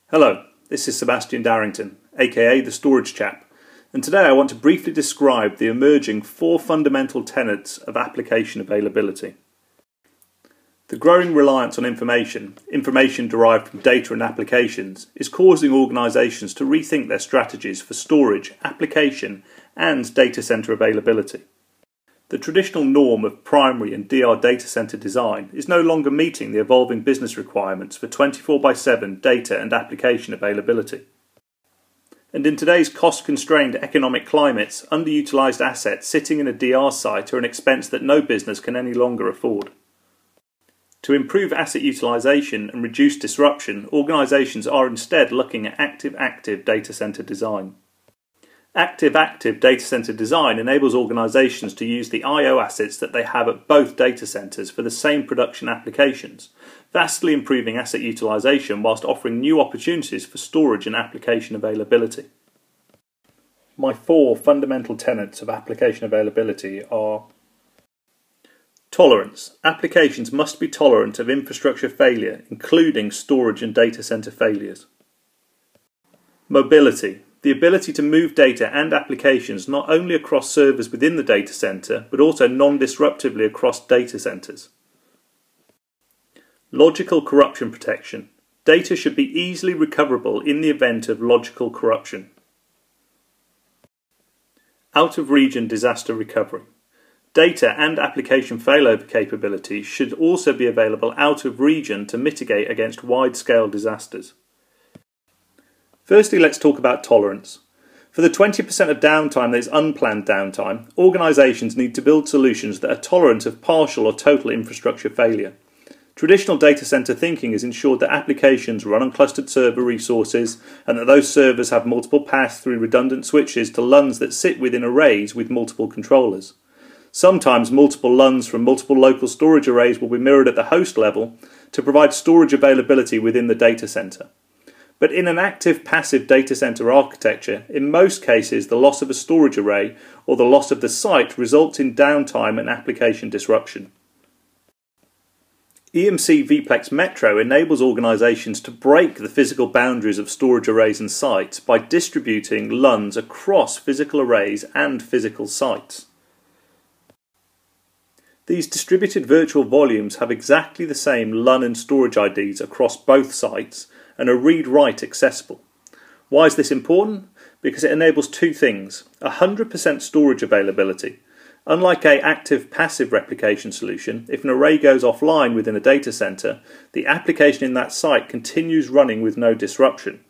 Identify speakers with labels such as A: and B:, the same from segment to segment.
A: Hello, this is Sebastian Darrington, aka the Storage Chap, and today I want to briefly describe the emerging 4 fundamental tenets of application availability. The growing reliance on information derived from data and applications, is causing organisations to rethink their strategies for storage, application and data centre availability. The traditional norm of primary and DR data centre design is no longer meeting the evolving business requirements for 24/7 data and application availability. And in today's cost-constrained economic climates, underutilised assets sitting in a DR site are an expense that no business can any longer afford. To improve asset utilisation and reduce disruption, organisations are instead looking at active-active data centre design. Active-active data centre design enables organisations to use the I/O assets that they have at both data centres for the same production applications, vastly improving asset utilisation whilst offering new opportunities for storage and application availability. My 4 fundamental tenets of application availability are: tolerance. Applications must be tolerant of infrastructure failure, including storage and data centre failures. Mobility. The ability to move data and applications not only across servers within the data center, but also non-disruptively across data centers. Logical corruption protection. Data should be easily recoverable in the event of logical corruption. Out-of-region disaster recovery. Data and application failover capabilities should also be available out of region to mitigate against wide-scale disasters. Firstly, let's talk about tolerance. For the 20% of downtime that is unplanned downtime, organisations need to build solutions that are tolerant of partial or total infrastructure failure. Traditional data centre thinking has ensured that applications run on clustered server resources and that those servers have multiple paths through redundant switches to LUNs that sit within arrays with multiple controllers. Sometimes multiple LUNs from multiple local storage arrays will be mirrored at the host level to provide storage availability within the data centre. But in an active-passive data center architecture, in most cases the loss of a storage array or the loss of the site results in downtime and application disruption. EMC VPLEX Metro enables organizations to break the physical boundaries of storage arrays and sites by distributing LUNs across physical arrays and physical sites. These distributed virtual volumes have exactly the same LUN and storage IDs across both sites and are read-write accessible. Why is this important? Because it enables 2 things: 100% storage availability. Unlike an active-passive replication solution, if an array goes offline within a data center, the application in that site continues running with no disruption.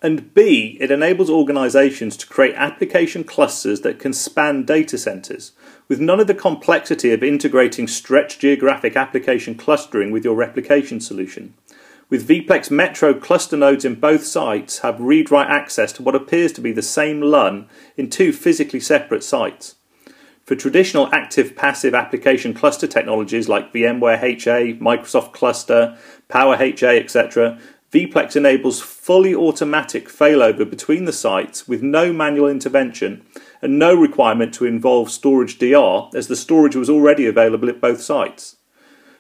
A: And B, it enables organizations to create application clusters that can span data centers, with none of the complexity of integrating stretched geographic application clustering with your replication solution. With VPLEX Metro, cluster nodes in both sites have read-write access to what appears to be the same LUN in 2 physically separate sites. For traditional active-passive application cluster technologies like VMware HA, Microsoft Cluster, Power HA, etc., VPLEX enables fully automatic failover between the sites with no manual intervention and no requirement to involve storage DR, as the storage was already available at both sites.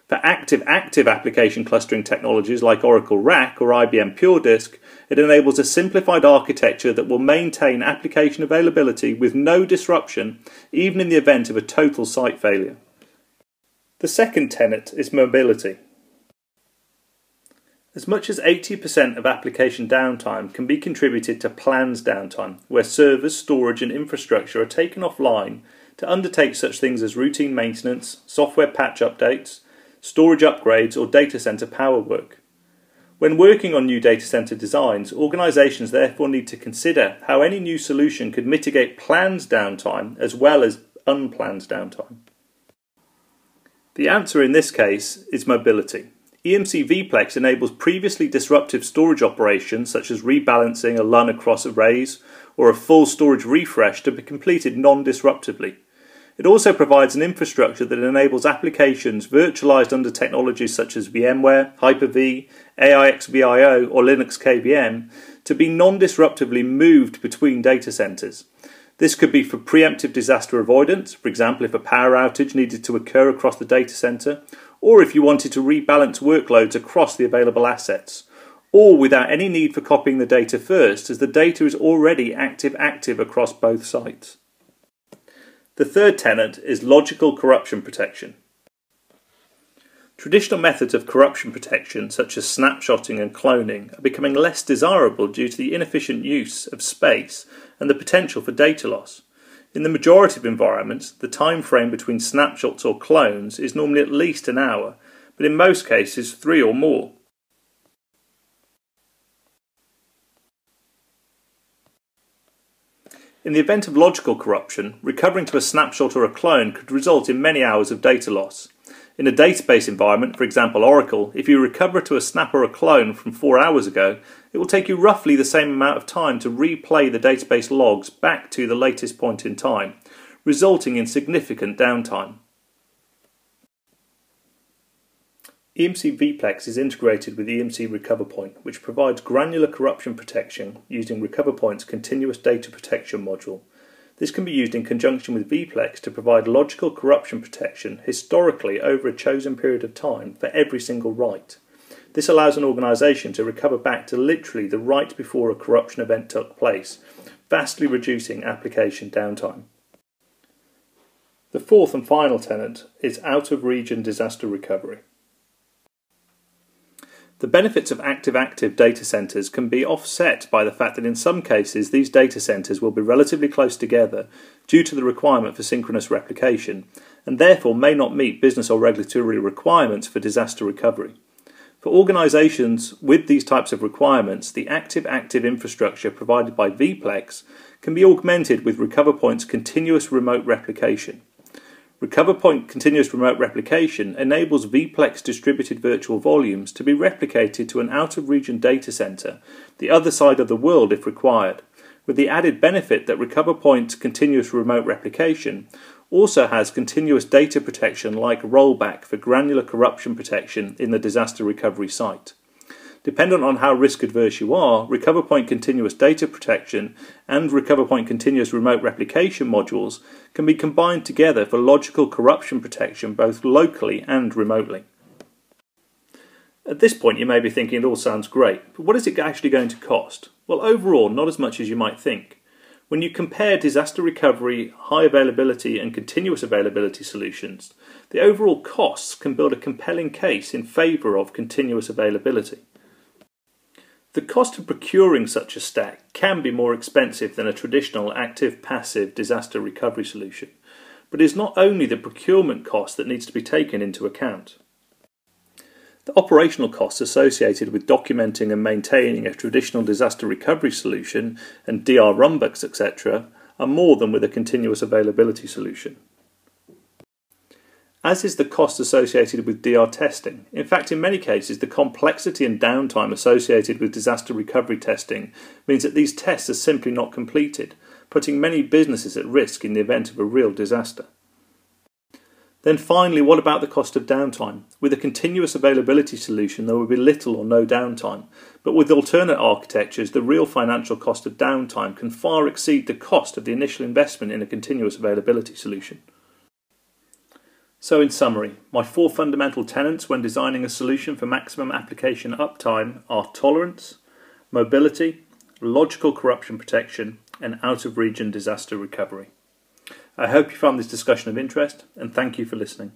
A: For active-active application clustering technologies like Oracle RAC or IBM Pure Disk, it enables a simplified architecture that will maintain application availability with no disruption, even in the event of a total site failure. The second tenet is mobility. As much as 80% of application downtime can be contributed to planned downtime, where servers, storage and infrastructure are taken offline to undertake such things as routine maintenance, software patch updates, storage upgrades or data center power work. When working on new data center designs, organizations therefore need to consider how any new solution could mitigate planned downtime as well as unplanned downtime. The answer in this case is mobility. EMC VPLEX enables previously disruptive storage operations such as rebalancing a LUN across arrays or a full storage refresh to be completed non-disruptively. It also provides an infrastructure that enables applications virtualized under technologies such as VMware, Hyper-V, AIXVIO or Linux KVM to be non-disruptively moved between data centers. This could be for preemptive disaster avoidance, for example if a power outage needed to occur across the data center, or if you wanted to rebalance workloads across the available assets, all without any need for copying the data first, as the data is already active across both sites. The third tenet is logical corruption protection. Traditional methods of corruption protection, such as snapshotting and cloning, are becoming less desirable due to the inefficient use of space and the potential for data loss. In the majority of environments, the time frame between snapshots or clones is normally at least an hour, but in most cases 3 or more. In the event of logical corruption, recovering to a snapshot or a clone could result in many hours of data loss. In a database environment, for example Oracle, if you recover to a snap or a clone from 4 hours ago, it will take you roughly the same amount of time to replay the database logs back to the latest point in time, resulting in significant downtime. EMC VPLEX is integrated with EMC RecoverPoint, which provides granular corruption protection using RecoverPoint's continuous data protection module. This can be used in conjunction with VPLEX to provide logical corruption protection historically over a chosen period of time for every single write. This allows an organisation to recover back to literally the write before a corruption event took place, vastly reducing application downtime. The fourth and final tenet is out-of-region disaster recovery. The benefits of active data centres can be offset by the fact that in some cases these data centres will be relatively close together due to the requirement for synchronous replication, and therefore may not meet business or regulatory requirements for disaster recovery. For organisations with these types of requirements, the active infrastructure provided by VPLEX can be augmented with RecoverPoint's continuous remote replication. RecoverPoint Continuous Remote Replication enables VPLEX distributed virtual volumes to be replicated to an out-of-region data center, the other side of the world if required, with the added benefit that RecoverPoint Continuous Remote Replication also has continuous data protection like rollback for granular corruption protection in the disaster recovery site. Dependent on how risk adverse you are, RecoverPoint Continuous Data Protection and RecoverPoint Continuous Remote Replication modules can be combined together for logical corruption protection both locally and remotely. At this point you may be thinking it all sounds great, but what is it actually going to cost? Well, overall not as much as you might think. When you compare disaster recovery, high availability and continuous availability solutions, the overall costs can build a compelling case in favour of continuous availability. The cost of procuring such a stack can be more expensive than a traditional active-passive disaster recovery solution, but it is not only the procurement cost that needs to be taken into account. The operational costs associated with documenting and maintaining a traditional disaster recovery solution and DR runbooks, etc., are more than with a continuous availability solution. As is the cost associated with DR testing. In fact, in many cases, the complexity and downtime associated with disaster recovery testing means that these tests are simply not completed, putting many businesses at risk in the event of a real disaster. Then finally, what about the cost of downtime? With a continuous availability solution, there will be little or no downtime, but with alternate architectures, the real financial cost of downtime can far exceed the cost of the initial investment in a continuous availability solution. So in summary, my 4 fundamental tenets when designing a solution for maximum application uptime are tolerance, mobility, logical corruption protection, and out-of-region disaster recovery. I hope you found this discussion of interest, and thank you for listening.